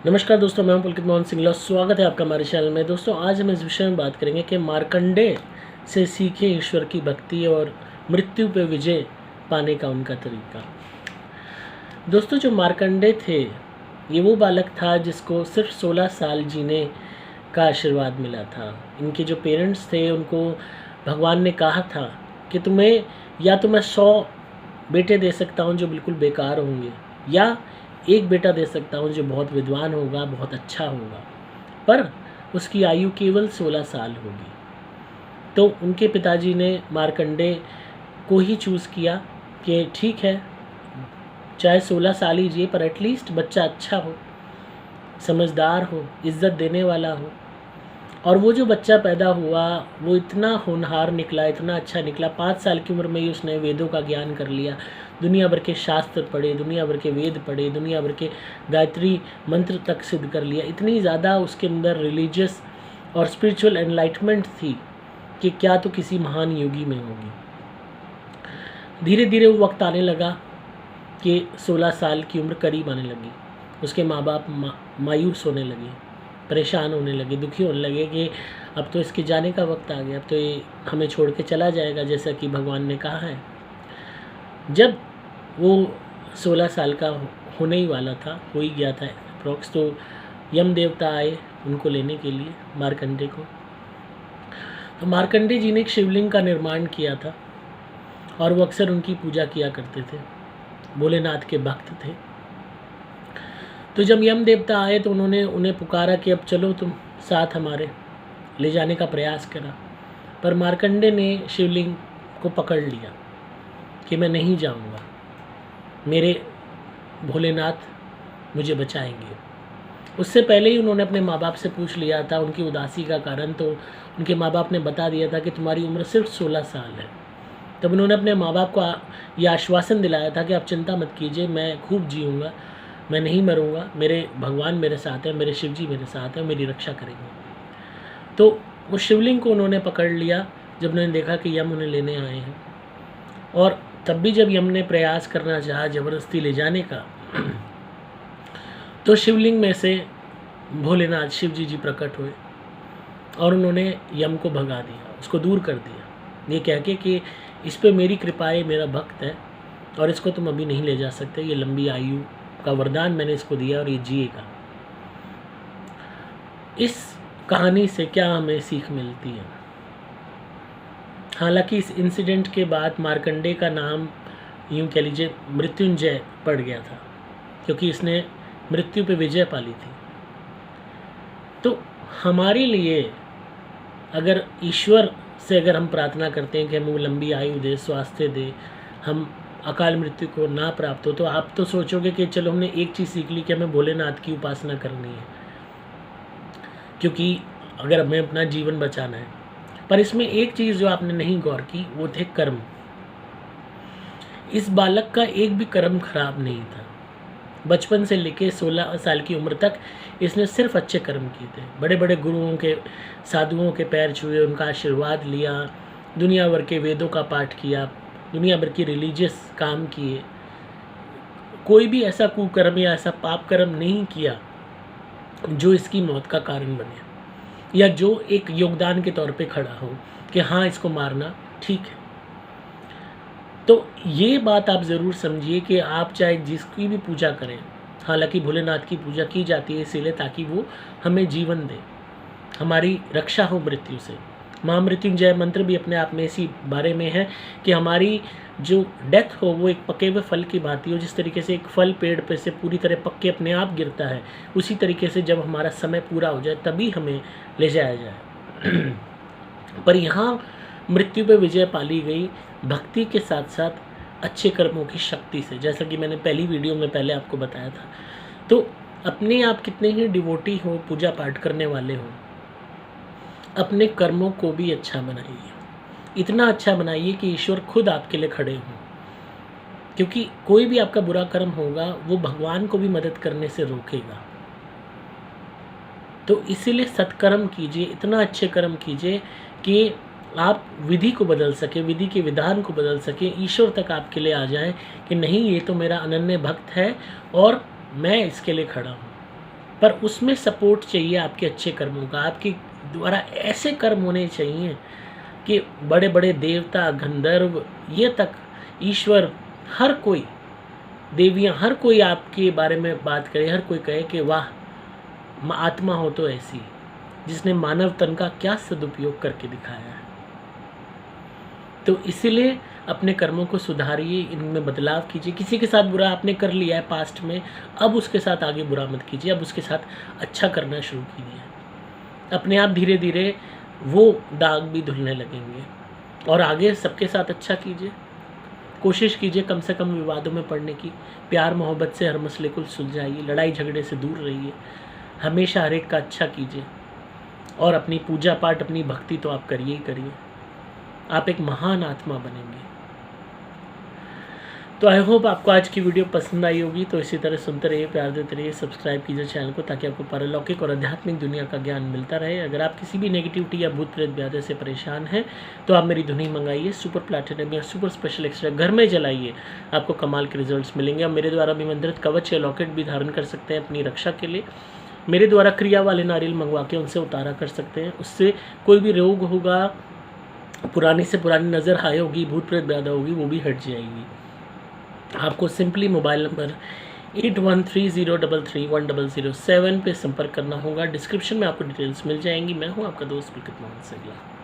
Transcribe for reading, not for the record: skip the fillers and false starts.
नमस्कार दोस्तों, मैं हूं पुलकित मोहन सिंगला। स्वागत है आपका हमारे चैनल में। दोस्तों, आज हम इस विषय में बात करेंगे कि मार्कंडेय से सीखे ईश्वर की भक्ति और मृत्यु पे विजय पाने का उनका तरीका। दोस्तों, जो मार्कंडेय थे, ये वो बालक था जिसको सिर्फ 16 साल जीने का आशीर्वाद मिला था। इनके जो पेरेंट्स थे, उनको भगवान ने कहा था कि तुम्हें या तो मैं 100 बेटे दे सकता हूँ जो बिल्कुल बेकार होंगे, या एक बेटा दे सकता हूँ जो बहुत विद्वान होगा, बहुत अच्छा होगा, पर उसकी आयु केवल 16 साल होगी। तो उनके पिताजी ने मार्कंडेय को ही चूज़ किया कि ठीक है, चाहे 16 साल ही जिए, पर एटलीस्ट बच्चा अच्छा हो, समझदार हो, इज़्ज़त देने वाला हो। और वो जो बच्चा पैदा हुआ, वो इतना होनहार निकला, इतना अच्छा निकला। 5 साल की उम्र में ही उसने वेदों का ज्ञान कर लिया, दुनिया भर के शास्त्र पढ़े, दुनिया भर के वेद पढ़े, दुनिया भर के गायत्री मंत्र तक सिद्ध कर लिया। इतनी ज़्यादा उसके अंदर रिलीजियस और स्पिरिचुअल एनलाइटमेंट थी कि क्या तो किसी महान योगी में होगी। धीरे धीरे वो वक्त आने लगा कि 16 साल की उम्र करीब आने लगी। उसके माँ बाप मायूस होने लगे, परेशान होने लगे, दुखी होने लगे कि अब तो इसके जाने का वक्त आ गया, अब तो ये हमें छोड़ के चला जाएगा, जैसा कि भगवान ने कहा है। जब वो 16 साल का होने ही वाला था, हो ही गया था अप्रॉक्स, तो यम देवता आए उनको लेने के लिए, मार्कंडेय को। तो मार्कंडेय जी ने एक शिवलिंग का निर्माण किया था और वो अक्सर उनकी पूजा किया करते थे, भोलेनाथ के भक्त थे। तो जब यम देवता आए तो उन्होंने उन्हें पुकारा कि अब चलो तुम साथ हमारे, ले जाने का प्रयास करा। पर मार्कंडेय ने शिवलिंग को पकड़ लिया कि मैं नहीं जाऊंगा, मेरे भोलेनाथ मुझे बचाएंगे। उससे पहले ही उन्होंने अपने माँ बाप से पूछ लिया था उनकी उदासी का कारण। तो उनके माँ बाप ने बता दिया था कि तुम्हारी उम्र सिर्फ 16 साल है। तब उन्होंने अपने माँ बाप को यह आश्वासन दिलाया था कि आप चिंता मत कीजिए, मैं खूब जीऊँगा, मैं नहीं मरूँगा, मेरे भगवान मेरे साथ हैं, मेरे शिव जी मेरे साथ हैं, मेरी रक्षा करेंगे। तो उस शिवलिंग को उन्होंने पकड़ लिया जब उन्होंने देखा कि यम उन्हें लेने आए हैं। और तब भी जब यम ने प्रयास करना चाहा ज़बरदस्ती ले जाने का, तो शिवलिंग में से भोलेनाथ शिव जी प्रकट हुए और उन्होंने यम को भगा दिया, उसको दूर कर दिया, ये कह के कि इस पे मेरी कृपा है, मेरा भक्त है और इसको तुम अभी नहीं ले जा सकते, ये लंबी आयु का वरदान मैंने इसको दिया और ये जिएगा। इस कहानी से क्या हमें सीख मिलती है? हालांकि इस इंसिडेंट के बाद मार्कंडेय का नाम यूँ कह लीजिए मृत्युंजय पड़ गया था, क्योंकि इसने मृत्यु पे विजय पाली थी। तो हमारे लिए अगर ईश्वर से अगर हम प्रार्थना करते हैं कि हमें वो लंबी आयु दे, स्वास्थ्य दे, हम अकाल मृत्यु को ना प्राप्त हो, तो आप तो सोचोगे कि चलो हमने एक चीज़ सीख ली कि हमें भोलेनाथ की उपासना करनी है, क्योंकि अगर हमें अपना जीवन बचाना है। पर इसमें एक चीज़ जो आपने नहीं गौर की, वो थे कर्म। इस बालक का एक भी कर्म खराब नहीं था। बचपन से लेके 16 साल की उम्र तक इसने सिर्फ अच्छे कर्म किए थे। बड़े बड़े गुरुओं के, साधुओं के पैर छुए, उनका आशीर्वाद लिया, दुनिया भर के वेदों का पाठ किया, दुनिया भर की रिलीजियस काम किए। कोई भी ऐसा कुकर्म या ऐसा पाप कर्म नहीं किया जो इसकी मौत का कारण बने, या जो एक योगदान के तौर पे खड़ा हो कि हाँ, इसको मारना ठीक है। तो ये बात आप ज़रूर समझिए कि आप चाहे जिसकी भी पूजा करें, हालांकि भोलेनाथ की पूजा की जाती है इसीलिए ताकि वो हमें जीवन दे, हमारी रक्षा हो मृत्यु से। महामृत्युंजय मंत्र भी अपने आप में इसी बारे में है कि हमारी जो डेथ हो वो एक पके हुए फल की भांति हो। जिस तरीके से एक फल पेड़ पे से पूरी तरह पक के अपने आप गिरता है, उसी तरीके से जब हमारा समय पूरा हो जाए तभी हमें ले जाया जाए। पर यहाँ मृत्यु पे विजय पाली गई भक्ति के साथ साथ अच्छे कर्मों की शक्ति से, जैसा कि मैंने पहली वीडियो में पहले आपको बताया था। तो अपने आप कितने ही डिवोटी हो, पूजा पाठ करने वाले हो, अपने कर्मों को भी अच्छा बनाइए, इतना अच्छा बनाइए कि ईश्वर खुद आपके लिए खड़े हों। क्योंकि कोई भी आपका बुरा कर्म होगा वो भगवान को भी मदद करने से रोकेगा। तो इसीलिए सत्कर्म कीजिए, इतना अच्छे कर्म कीजिए कि आप विधि को बदल सके, विधि के विधान को बदल सके, ईश्वर तक आपके लिए आ जाए कि नहीं, ये तो मेरा अनन्य भक्त है और मैं इसके लिए खड़ा हूँ। पर उसमें सपोर्ट चाहिए आपके अच्छे कर्मों का। आपके द्वारा ऐसे कर्म होने चाहिए कि बड़े बड़े देवता, गंधर्व, ये तक ईश्वर, हर कोई, देवियाँ, हर कोई आपके बारे में बात करे, हर कोई कहे कि वाह, आत्मा हो तो ऐसी, जिसने मानव तन का क्या सदुपयोग करके दिखाया है। तो इसीलिए अपने कर्मों को सुधारिए, इनमें बदलाव कीजिए। किसी के साथ बुरा आपने कर लिया है पास्ट में, अब उसके साथ आगे बुरा मत कीजिए, अब उसके साथ अच्छा करना शुरू कीजिए। अपने आप धीरे धीरे वो दाग भी धुलने लगेंगे और आगे सबके साथ अच्छा कीजिए। कोशिश कीजिए कम से कम विवादों में पड़ने की। प्यार मोहब्बत से हर मसले को सुलझाइए, लड़ाई झगड़े से दूर रहिए। हमेशा हर एक का अच्छा कीजिए और अपनी पूजा पाठ, अपनी भक्ति तो आप करिए ही करिए। आप एक महान आत्मा बनेंगे। तो आई होप आपको आज की वीडियो पसंद आई होगी। तो इसी तरह सुनते रहिए, प्यार देते रहिए, सब्सक्राइब कीजिए चैनल को, ताकि आपको पारलौकिक और आध्यात्मिक दुनिया का ज्ञान मिलता रहे। अगर आप किसी भी नेगेटिविटी या भूत प्रेत व्याधि से परेशान हैं तो आप मेरी धुनी मंगाइए, सुपर प्लैटिनम या सुपर स्पेशल एक्स्ट्रा घर में जलाइए, आपको कमाल के रिजल्ट्स मिलेंगे। आप मेरे द्वारा अभिमंत्रित कवच या लॉकेट भी धारण कर सकते हैं अपनी रक्षा के लिए। मेरे द्वारा क्रिया वाले नारियल मंगवा के उनसे उतारा कर सकते हैं। उससे कोई भी रोग होगा, पुरानी से पुरानी नज़र हाय होगी, भूत प्रेत व्याधा होगी, वो भी हट जाएगी। आपको सिंपली मोबाइल नंबर 8130331007 पे संपर्क करना होगा। डिस्क्रिप्शन में आपको डिटेल्स मिल जाएंगी। मैं हूं आपका दोस्त पुलकित मोहन सिंगला।